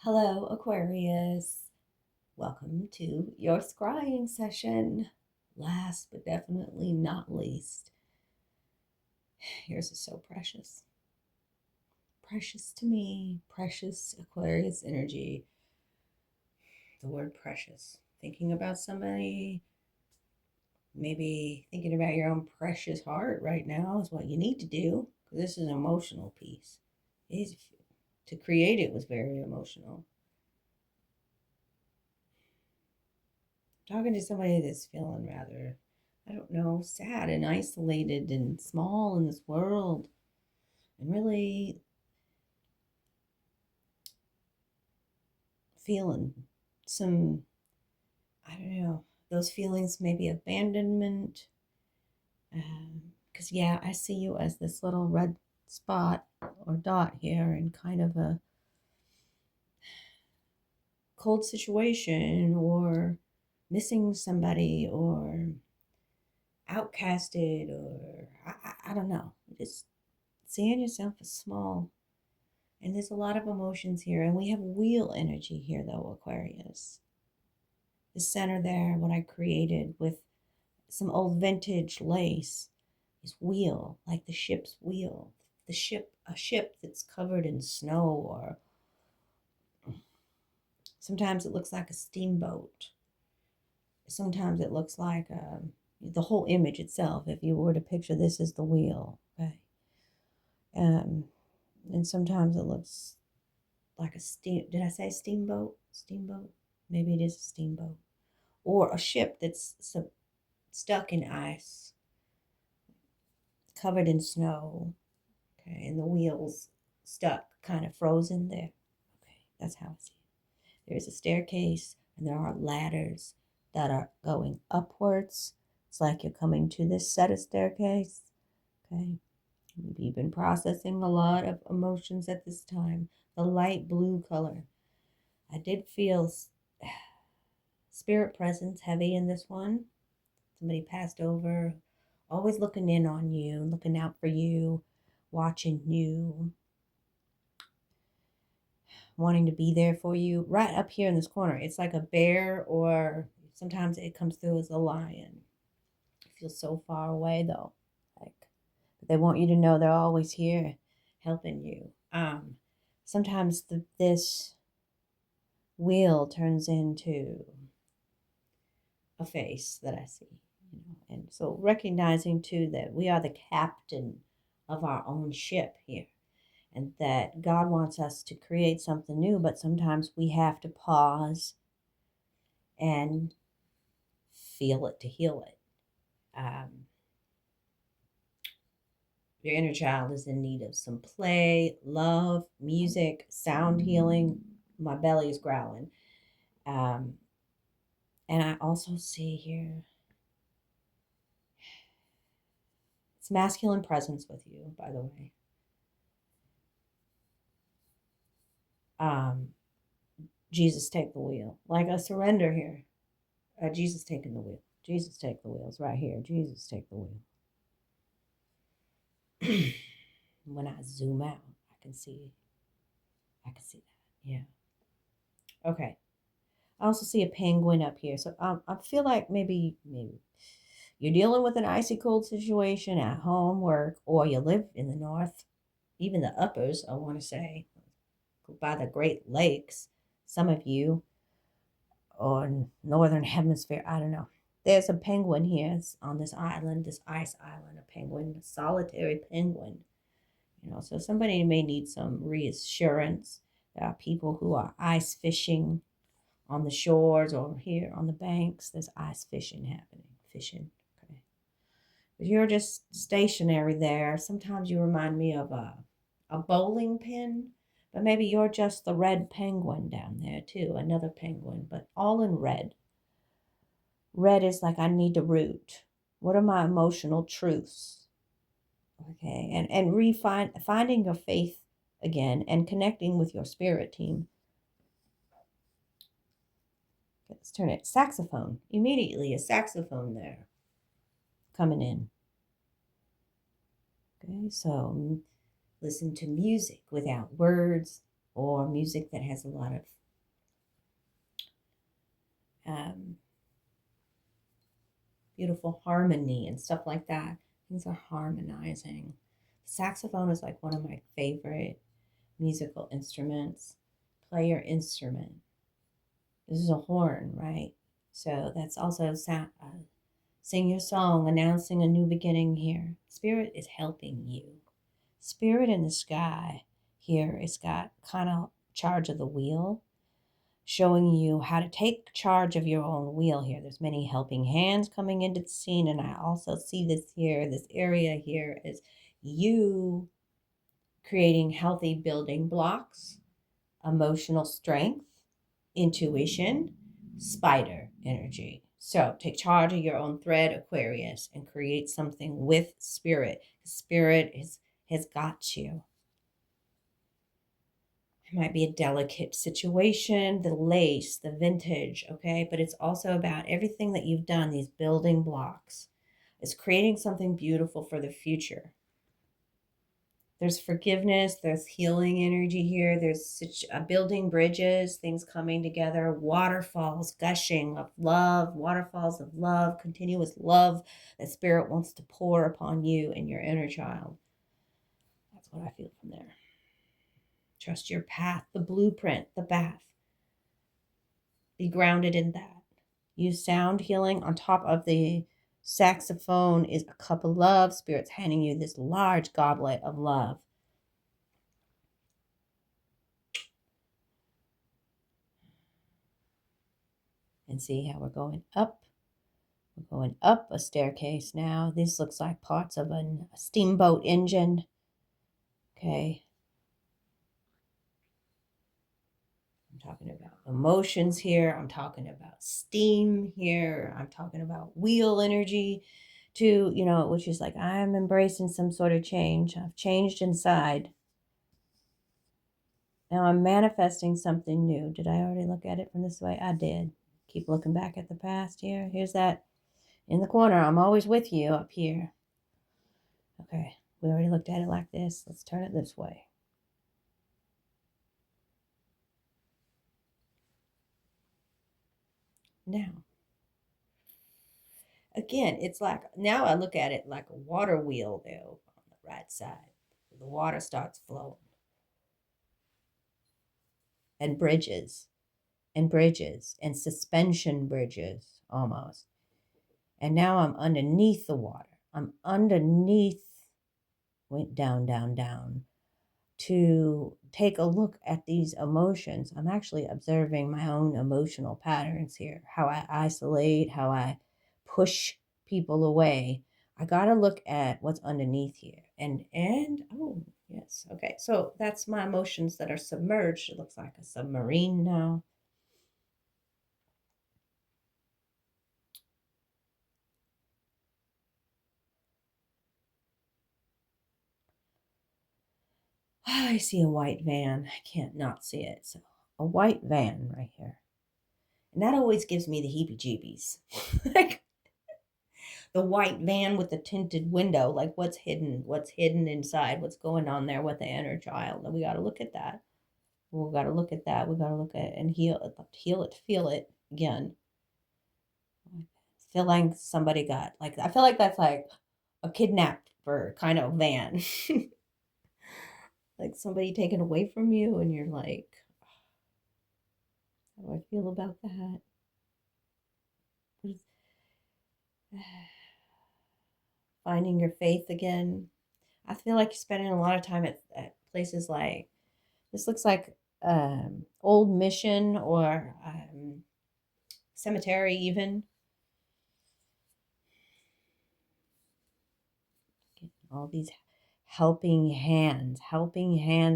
Hello, Aquarius. Welcome to your scrying session. Last but definitely not least, yours is so precious. Precious to me, precious Aquarius energy. The word precious. Thinking about somebody, maybe thinking about your own precious heart right now is what you need to do. Because this is an emotional piece. To create it was very emotional. Talking to somebody that's feeling rather, I don't know, sad and isolated and small in this world, and really feeling some, I don't know, those feelings, maybe abandonment. Because, yeah, I see you as this little red spot or dot here in kind of a cold situation, or missing somebody, or outcasted, or I don't know. Just seeing yourself as small. And there's a lot of emotions here. And we have wheel energy here, though, Aquarius. The center there, what I created with some old vintage lace, is wheel, like the ship's wheel. A ship that's covered in snow, or sometimes it looks like a steamboat. Sometimes it looks like the whole image itself, if you were to picture this as the wheel, okay? Um, and sometimes it looks like a did I say steamboat? Steamboat? Maybe it is a steamboat. Or a ship that's stuck in ice, covered in snow, okay, and the wheels stuck, kind of frozen there. Okay, that's how I see it. There's a staircase, and there are ladders that are going upwards. It's like you're coming to this set of staircase, okay? Maybe you've been processing a lot of emotions at this time. The light blue color. I did feel spirit presence heavy in this one. Somebody passed over, always looking in on you, looking out for you, watching you, wanting to be there for you. Right up here in this corner, it's like a bear, or sometimes it comes through as a lion. It feels so far away though. Like, but they want you to know they're always here helping you. Sometimes this wheel turns into a face that I see, and so recognizing too that we are the captain of our own ship here, and that God wants us to create something new, but sometimes we have to pause and feel it to heal it. Your inner child is in need of some play, love, music, sound healing. My belly is growling. Um, and I also see here it's masculine presence with you, by the way. Um, Jesus, take the wheel. Like a surrender here. Jesus taking the wheel. Jesus, take the wheels right here. Jesus, take the wheel. When I zoom out, I can see that. Yeah. Okay. I also see a penguin up here. So I feel like maybe you're dealing with an icy cold situation at home, work, or you live in the north, even the uppers, I want to say, by the Great Lakes. Some of you, or northern hemisphere, I don't know. There's a penguin here on this island, this ice island, a penguin, a solitary penguin. So somebody may need some reassurance. There are people who are ice fishing on the shores, or here on the banks. There's ice fishing happening. Fishing, okay. But you're just stationary there. Sometimes you remind me of a bowling pin, but maybe you're just the red penguin down there too, another penguin, but all in red. Red is like, I need to root. What are my emotional truths? Okay, and finding your faith again, and connecting with your spirit team. Let's turn it. Saxophone. Immediately, a saxophone there coming in. Okay, so listen to music without words, or music that has a lot of um, beautiful harmony and stuff like that. Things are harmonizing. Saxophone is like one of my favorite musical instruments. Play your instrument. This is a horn, right? So that's also sing your song, announcing a new beginning here. Spirit is helping you. Spirit in the sky here is got kind of charge of the wheel, showing you how to take charge of your own wheel here. There's many helping hands coming into the scene, and I also see this here, this area here is you creating healthy building blocks, emotional strength, intuition, spider energy. So take charge of your own thread, Aquarius, and create something with spirit. Spirit has got you. It might be a delicate situation, the lace, the vintage, okay? But it's also about everything that you've done, these building blocks. It's creating something beautiful for the future. There's forgiveness, there's healing energy here, there's building bridges, things coming together, waterfalls, gushing of love, waterfalls of love, continuous love that spirit wants to pour upon you and your inner child. That's what I feel from there. Trust your path, the blueprint, the path. Be grounded in that. Use sound healing. On top of the saxophone is a cup of love. Spirit's handing you this large goblet of love. And see how we're going up. We're going up a staircase now. This looks like parts of a steamboat engine. Okay. I'm talking about emotions here. I'm talking about steam here. I'm talking about wheel energy too, which is like I'm embracing some sort of change. I've changed inside. Now I'm manifesting something new. Did I already look at it from this way? I did. Keep looking back at the past here. Here's that in the corner. I'm always with you up here. Okay, we already looked at it like this. Let's turn it this way. Now, again, it's like, now I look at it like a water wheel though on the right side. The water starts flowing. And bridges and suspension bridges almost. And now I'm underneath the water. I'm underneath, went down, down, down to take a look at these emotions. I'm actually observing my own emotional patterns here, how I isolate, how I push people away. I got to look at what's underneath here. And oh, yes. Okay. So that's my emotions that are submerged. It looks like a submarine now. I see a white van. I can't not see it. So a white van right here. And that always gives me the heebie-jeebies. Like the white van with the tinted window, like what's hidden inside, what's going on there with the inner child. And we got to look at that. We got to look at that. We got to look at it and heal it, feel it again. Feel like somebody got, like, I feel like that's like a kidnapper kind of van. Like somebody taken away from you and you're like, how do I feel about that? Finding your faith again. I feel like you're spending a lot of time at places like, this looks like old mission or cemetery even. All these helping hands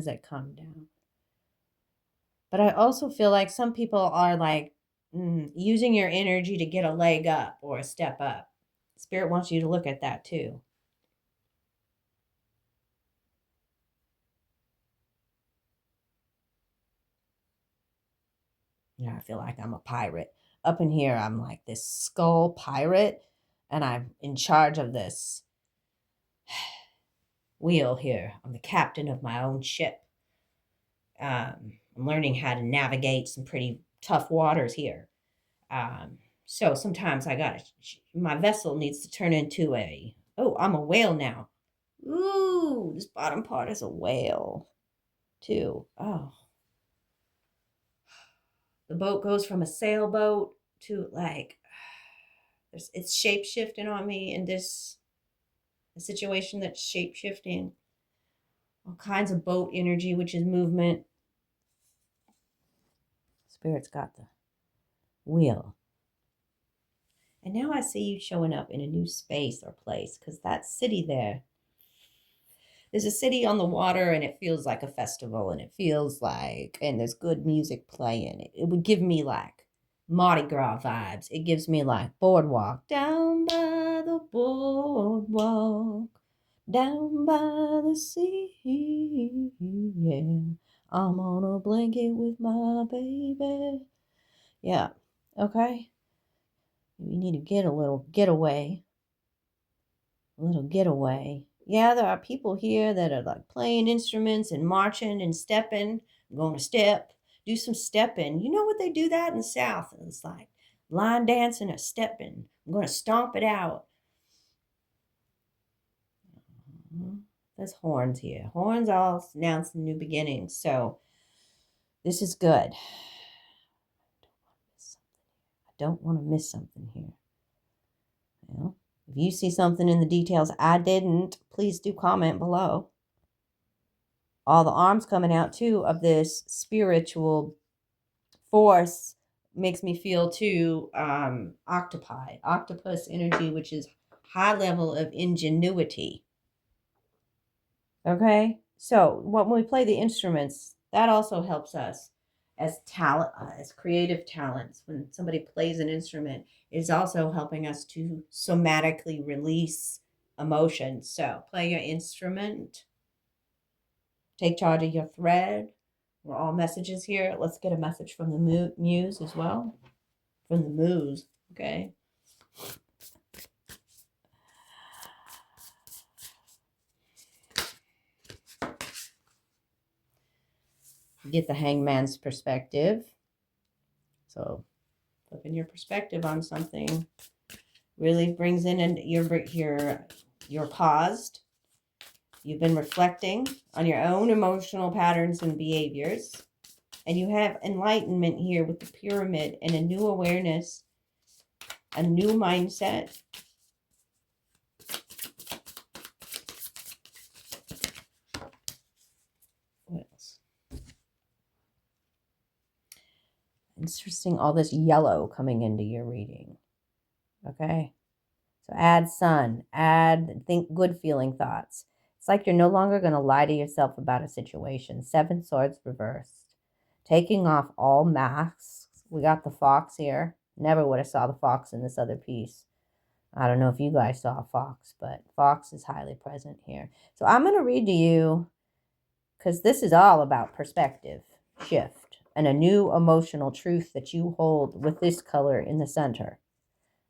that come down. But I also feel like some people are like using your energy to get a leg up or a step up. Spirit wants you to look at that too. Yeah, I feel like I'm a pirate. Up in here, I'm like this skull pirate, and I'm in charge of this wheel here. I'm the captain of my own ship. I'm learning how to navigate some pretty tough waters here. So sometimes my vessel needs to turn into I'm a whale now. Ooh, this bottom part is a whale too. Oh, the boat goes from a sailboat to like, it's shape shifting on me in this a situation that's shape shifting. All kinds of boat energy, which is movement. Spirit's got the wheel. And now I see you showing up in a new space or place, because that city there's a city on the water, and it feels like a festival, and there's good music playing. It would give me like Mardi Gras vibes. It gives me like boardwalk. Down by the boardwalk, down by the sea, yeah. I'm on a blanket with my baby. Yeah, okay. We need to get a little getaway. Yeah, there are people here that are like playing instruments and marching and stepping. I'm going to step, do some stepping. You know what they do that in the South? It's like line dancing or stepping. I'm going to stomp it out. There's horns here. Horns all announce new beginnings. So this is good. I don't want to miss something here. Well, if you see something in the details I didn't, please do comment below. All the arms coming out too of this spiritual force makes me feel too octopus energy, which is high level of ingenuity. Okay, so when we play the instruments, that also helps us as talent, as creative talents. When somebody plays an instrument, it is also helping us to somatically release emotions. So play your instrument, take charge of your thread. We're all messages here. Let's get a message from the muse as well. From the muse, okay? Get the hangman's perspective. So flipping your perspective on something really brings in you're paused. You've been reflecting on your own emotional patterns and behaviors. And you have enlightenment here with the pyramid and a new awareness, a new mindset. What else? Interesting, all this yellow coming into your reading. Okay. So add sun, think good feeling thoughts. It's like you're no longer going to lie to yourself about a situation. 7 swords reversed. Taking off all masks. We got the fox here. Never would have saw the fox in this other piece. I don't know if you guys saw a fox, but fox is highly present here. So I'm going to read to you, because this is all about perspective shift and a new emotional truth that you hold with this color in the center.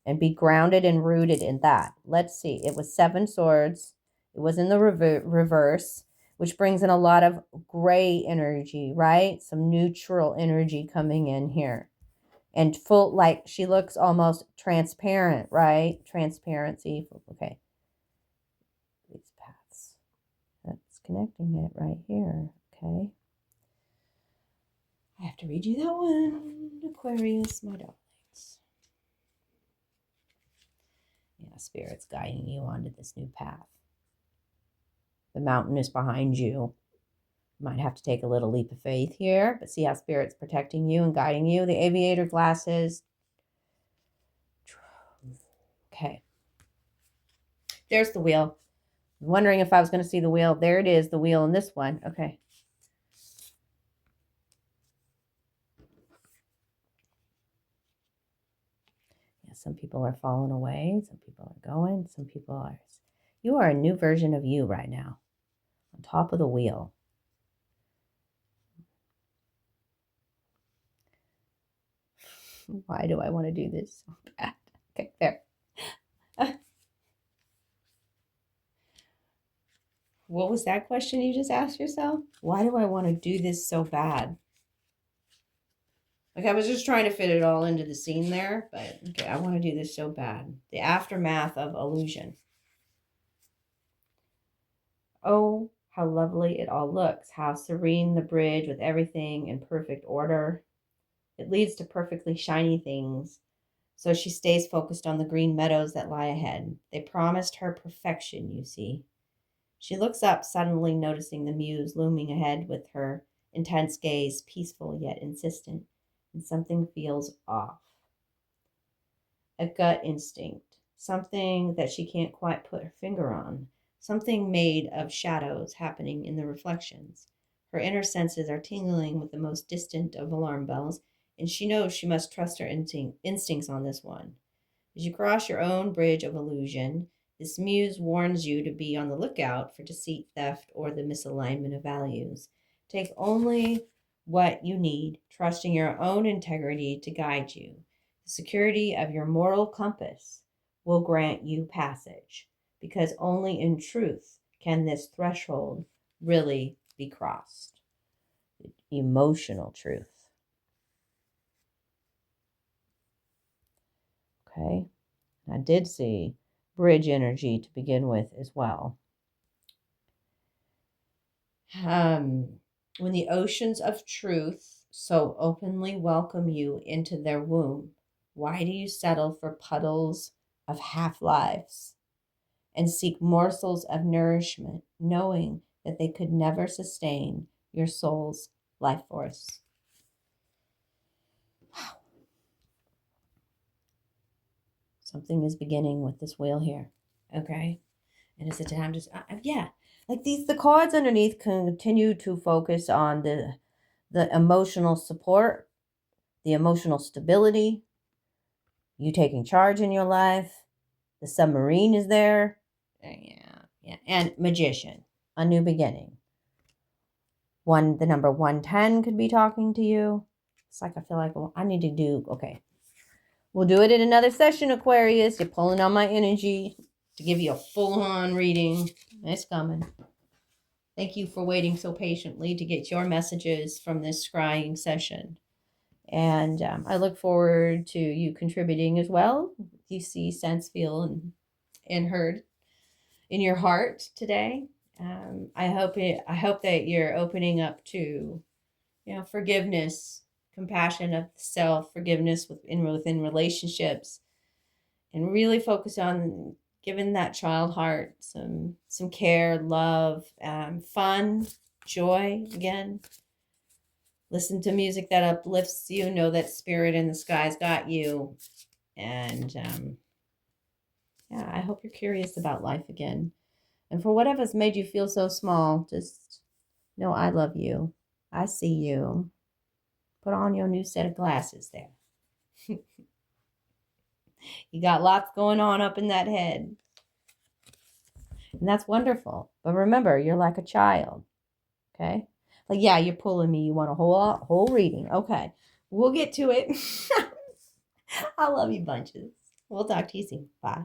And be grounded and rooted in that. Let's see. It was 7 swords. It was in the reverse, which brings in a lot of gray energy, right? Some neutral energy coming in here. And full, like, she looks almost transparent, right? Transparency. Okay. These paths. That's connecting it right here. Okay. I have to read you that one. Aquarius, my darlings. Yeah, Spirit's guiding you onto this new path. The mountain is behind you. You might have to take a little leap of faith here, but see how Spirit's protecting you and guiding you. The aviator glasses. Okay. There's the wheel. I'm wondering if I was going to see the wheel. There it is, the wheel in this one. Okay. Yeah, some people are falling away. Some people are going. Some people are. You are a new version of you right now. On top of the wheel. Why do I want to do this so bad? Okay, there. Well, What was that question you just asked yourself? Why do I want to do this so bad? Like, I was just trying to fit it all into the scene there, but okay, I want to do this so bad. The aftermath of illusion. Oh, how lovely it all looks. How serene the bridge with everything in perfect order. It leads to perfectly shiny things. So she stays focused on the green meadows that lie ahead. They promised her perfection, you see. She looks up, suddenly noticing the muse looming ahead with her intense gaze, peaceful yet insistent, and something feels off. A gut instinct, something that she can't quite put her finger on, something made of shadows happening in the reflections. Her inner senses are tingling with the most distant of alarm bells, and she knows she must trust her instincts on this one. As you cross your own bridge of illusion, this muse warns you to be on the lookout for deceit, theft, or the misalignment of values. Take only what you need, trusting your own integrity to guide you. The security of your moral compass will grant you passage, because only in truth can this threshold really be crossed. Emotional truth. Okay. I did see bridge energy to begin with as well. When the oceans of truth so openly welcome you into their womb, why do you settle for puddles of half-lives and seek morsels of nourishment, knowing that they could never sustain your soul's life force? Wow. Something is beginning with this wheel here. Okay. And it's a time to, yeah, like the cards underneath continue to focus on the emotional support, the emotional stability, you taking charge in your life. The submarine is there. Yeah. And magician, a new beginning. The number 110 could be talking to you. It's like, I feel like I need to do, okay. We'll do it in another session, Aquarius. You're pulling on my energy to give you a full-on reading. It's coming. Thank you for waiting so patiently to get your messages from this scrying session. And I look forward to you contributing as well. You see, sense, feel, and heard in your heart today. I hope that you're opening up to, forgiveness, compassion of self, forgiveness within relationships, and really focus on giving that child heart some care, love, fun, joy again. Listen to music that uplifts you. Know that spirit in the sky's got you. And I hope you're curious about life again. And for whatever's made you feel so small, just know I love you. I see you. Put on your new set of glasses there. You got lots going on up in that head. And that's wonderful. But remember, you're like a child. Okay? Like, yeah, you're pulling me. You want a whole reading. Okay. We'll get to it. I love you bunches. We'll talk to you soon. Bye.